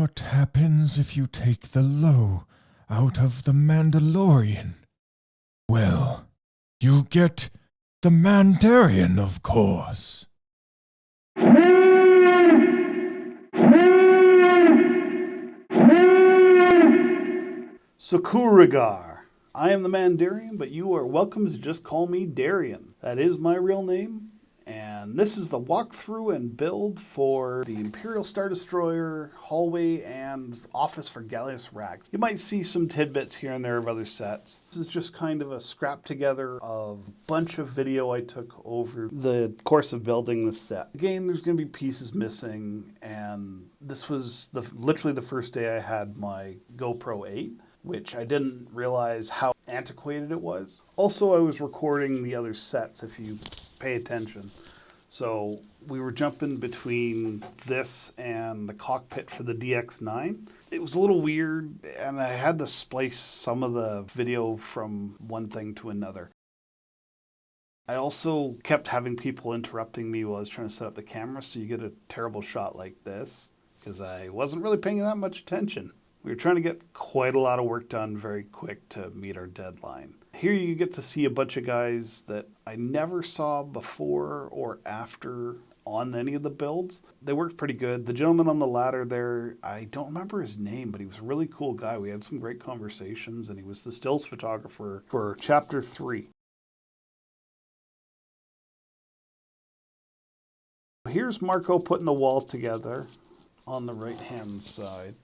What happens if you take the low out of the Mandalorian? Well, you get the Man-Darian, of course. Sakuragar. I am the Man-Darian, but you are welcome to just call me Darian. That is my real name, and this is the walkthrough and build for the Imperial Star Destroyer, hallway, and office for Gallius Rax. You might see some tidbits here and there of other sets. This is just kind of a scrap together of a bunch of video I took over the course of building this set. Again, there's going to be pieces missing, and this was literally the first day I had my GoPro 8. Which I didn't realize how antiquated it was. Also, I was recording the other sets, if you pay attention. So we were jumping between this and the cockpit for the DX9. It was a little weird, and I had to splice some of the video from one thing to another. I also kept having people interrupting me while I was trying to set up the camera, so you get a terrible shot like this, because I wasn't really paying that much attention. We were trying to get quite a lot of work done very quick to meet our deadline. Here you get to see a bunch of guys that I never saw before or after on any of the builds. They worked pretty good. The gentleman on the ladder there, I don't remember his name, but he was a really cool guy. We had some great conversations, and he was the stills photographer for Chapter 3. Here's Marco putting the wall together on the right-hand side.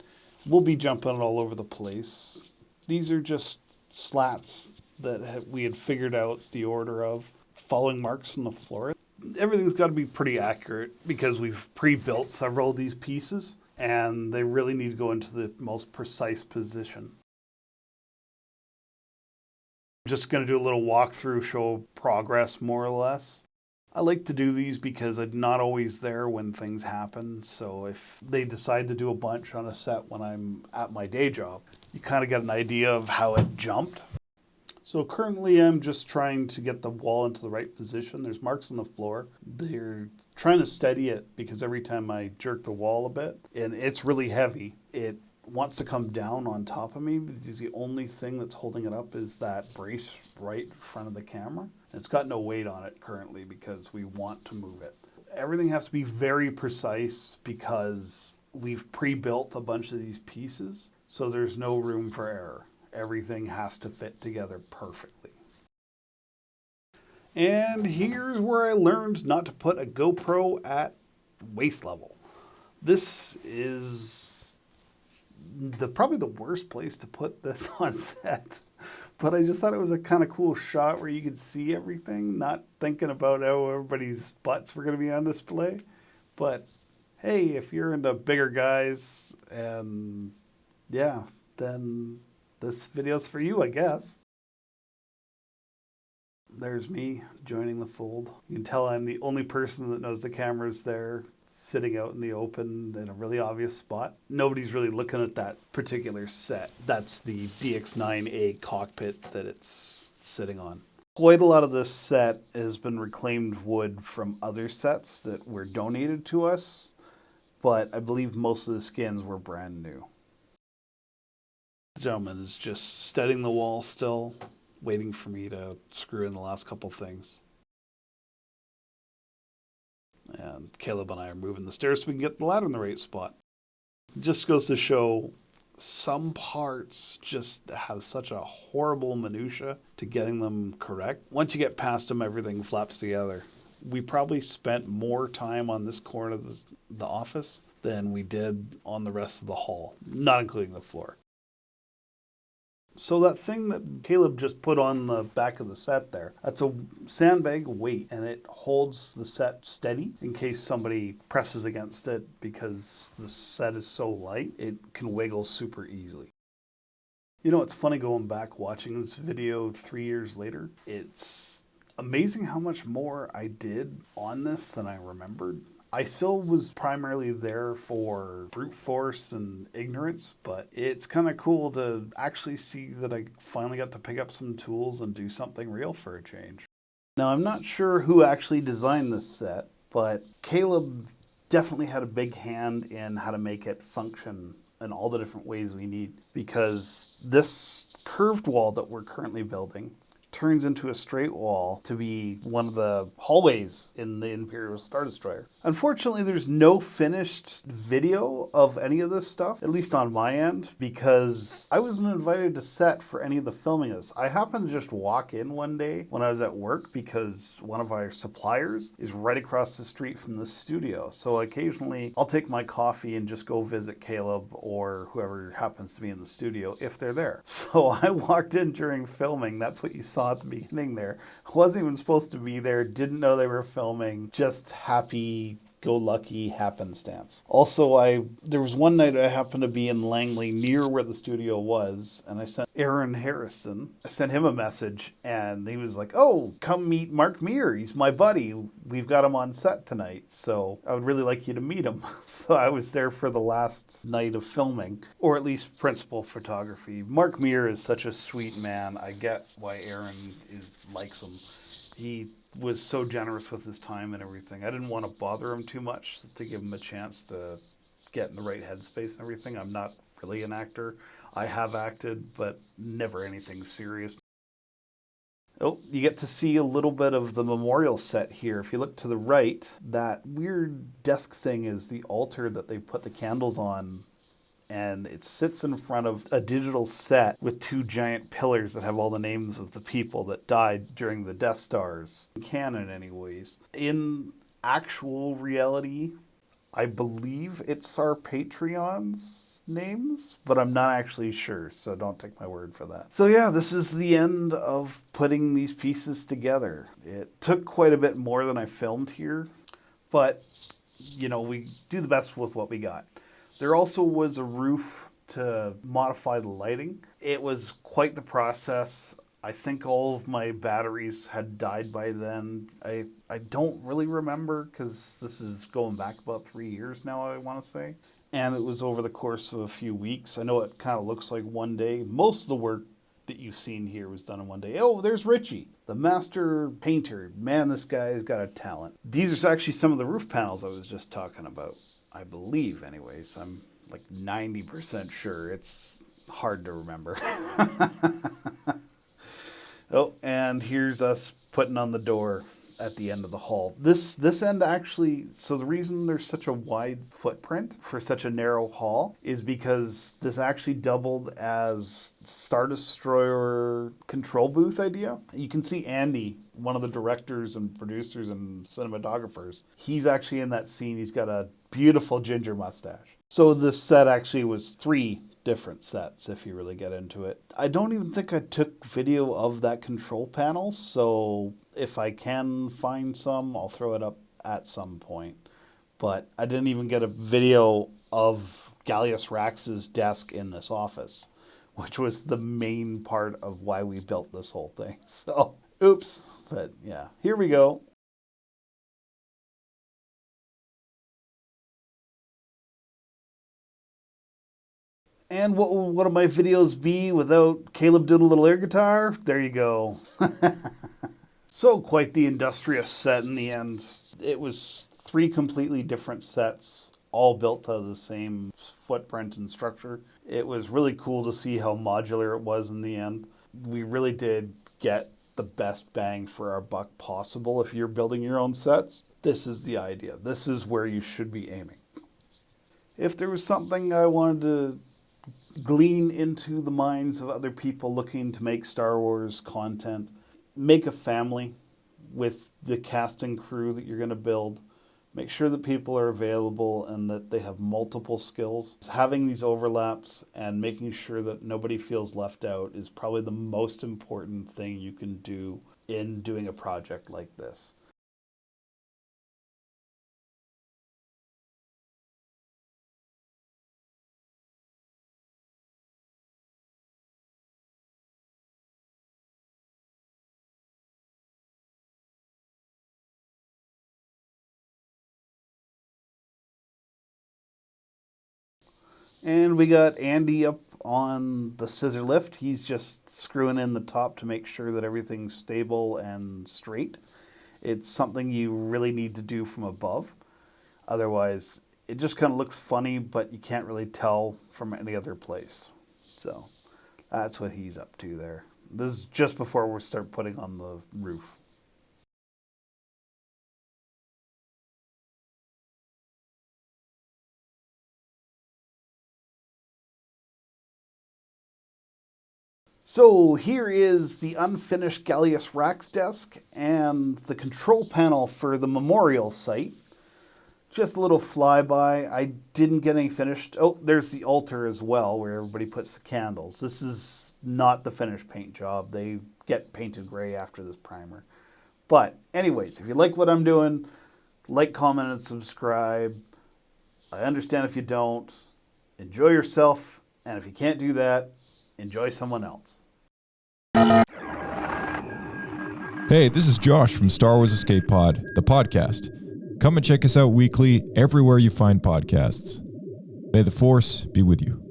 We'll be jumping all over the place. These are just slats that we had figured out the order of, following marks on the floor. Everything's got to be pretty accurate because we've pre-built several of these pieces, and they really need to go into the most precise position. I'm just going to do a little walkthrough, show progress more or less. I like to do these because I'm not always there when things happen. So if they decide to do a bunch on a set when I'm at my day job, you kind of get an idea of how it jumped. So currently I'm just trying to get the wall into the right position. There's marks on the floor. They're trying to steady it because every time I jerk the wall a bit, and it's really heavy, it wants to come down on top of me because the only thing that's holding it up is that brace right in front of the camera. It's got no weight on it currently because we want to move it. Everything has to be very precise because we've pre-built a bunch of these pieces, so there's no room for error. Everything has to fit together perfectly. And here's where I learned not to put a GoPro at waist level. This is probably the worst place to put this on set. But I just thought it was a kind of cool shot where you could see everything, not thinking about how everybody's butts were going to be on display. But hey, if you're into bigger guys, and yeah, then this video's for you, I guess. There's me joining the fold. You can tell I'm the only person that knows the camera's there, sitting out in the open in a really obvious spot. Nobody's really looking at that particular set. That's the DX9A cockpit that it's sitting on. Quite a lot of this set has been reclaimed wood from other sets that were donated to us, but I believe most of the skins were brand new. The gentleman is just studying the wall still, waiting for me to screw in the last couple things. And Caleb and I are moving the stairs so we can get the ladder in the right spot. It just goes to show some parts just have such a horrible minutia to getting them correct. Once you get past them, everything flaps together. We probably spent more time on this corner of the office than we did on the rest of the hall, not including the floor. So that thing that Caleb just put on the back of the set there, that's a sandbag weight, and it holds the set steady in case somebody presses against it because the set is so light, it can wiggle super easily. You know, it's funny going back watching this video 3 years later. It's amazing how much more I did on this than I remembered. I still was primarily there for brute force and ignorance, but it's kind of cool to actually see that I finally got to pick up some tools and do something real for a change. Now, I'm not sure who actually designed this set, but Caleb definitely had a big hand in how to make it function in all the different ways we need, because this curved wall that we're currently building turns into a straight wall to be one of the hallways in the Imperial Star Destroyer. Unfortunately, there's no finished video of any of this stuff, at least on my end, because I wasn't invited to set for any of the filming of this. I happened to just walk in one day when I was at work because one of our suppliers is right across the street from the studio. So occasionally I'll take my coffee and just go visit Caleb or whoever happens to be in the studio if they're there. So I walked in during filming. That's what you saw at the beginning there. I wasn't even supposed to be there, didn't know they were filming, just happy go lucky happenstance. Also, there was one night I happened to be in Langley near where the studio was, and I sent Aaron Harrison, I sent him a message, and he was like, oh, come meet Mark Meir. He's my buddy. We've got him on set tonight, so I would really like you to meet him. So I was there for the last night of filming, or at least principal photography. Mark Meir is such a sweet man. I get why Aaron likes him. He was so generous with his time and everything. I didn't want to bother him too much to give him a chance to get in the right headspace and everything. I'm not really an actor. I have acted, but never anything serious. Oh, you get to see a little bit of the memorial set here. If you look to the right, that weird desk thing is the altar that they put the candles on, and it sits in front of a digital set with two giant pillars that have all the names of the people that died during the Death Stars. Canon, anyways. In actual reality, I believe it's our Patreon's names, but I'm not actually sure, so don't take my word for that. So yeah, this is the end of putting these pieces together. It took quite a bit more than I filmed here, but, you know, we do the best with what we got. There also was a roof to modify the lighting. It was quite the process. I think all of my batteries had died by then. I don't really remember because this is going back about 3 years now, I want to say. And it was over the course of a few weeks. I know it kind of looks like one day. Most of the work that you've seen here was done in one day. Oh, there's Richie, the master painter. Man, this guy's got a talent. These are actually some of the roof panels I was just talking about. I believe, anyways. I'm like 90% sure. It's hard to remember. Oh, and here's us putting on the door at the end of the hall. This end actually, so the reason there's such a wide footprint for such a narrow hall is because this actually doubled as Star Destroyer control booth idea. You can see Andy, one of the directors and producers and cinematographers. He's actually in that scene. He's got a beautiful ginger mustache. So this set actually was 3 different sets if you really get into it. I don't even think I took video of that control panel, so if I can find some, I'll throw it up at some point. But I didn't even get a video of Gallius Rax's desk in this office, which was the main part of why we built this whole thing. So, oops. But yeah, here we go. And what will one of my videos be without Caleb doing a little air guitar? There you go. So quite the industrious set in the end. It was 3 completely different sets, all built out of the same footprint and structure. It was really cool to see how modular it was in the end. We really did get the best bang for our buck possible. If you're building your own sets, this is the idea. This is where you should be aiming. If there was something I wanted to glean into the minds of other people looking to make Star Wars content, make a family with the cast and crew that you're going to build. Make sure that people are available and that they have multiple skills. Having these overlaps and making sure that nobody feels left out is probably the most important thing you can do in doing a project like this. And we got Andy up on the scissor lift. He's just screwing in the top to make sure that everything's stable and straight. It's something you really need to do from above. Otherwise, it just kind of looks funny, but you can't really tell from any other place. So that's what he's up to there. This is just before we start putting on the roof. So here is the unfinished Gallius Rax desk and the control panel for the memorial site. Just a little flyby. I didn't get any finished. Oh, there's the altar as well where everybody puts the candles. This is not the finished paint job. They get painted gray after this primer. But anyways, if you like what I'm doing, like, comment, and subscribe. I understand if you don't. Enjoy yourself. And if you can't do that, enjoy someone else. Hey, this is Josh from Star Wars Escape Pod, the podcast. Come and check us out weekly everywhere you find podcasts. May the Force be with you.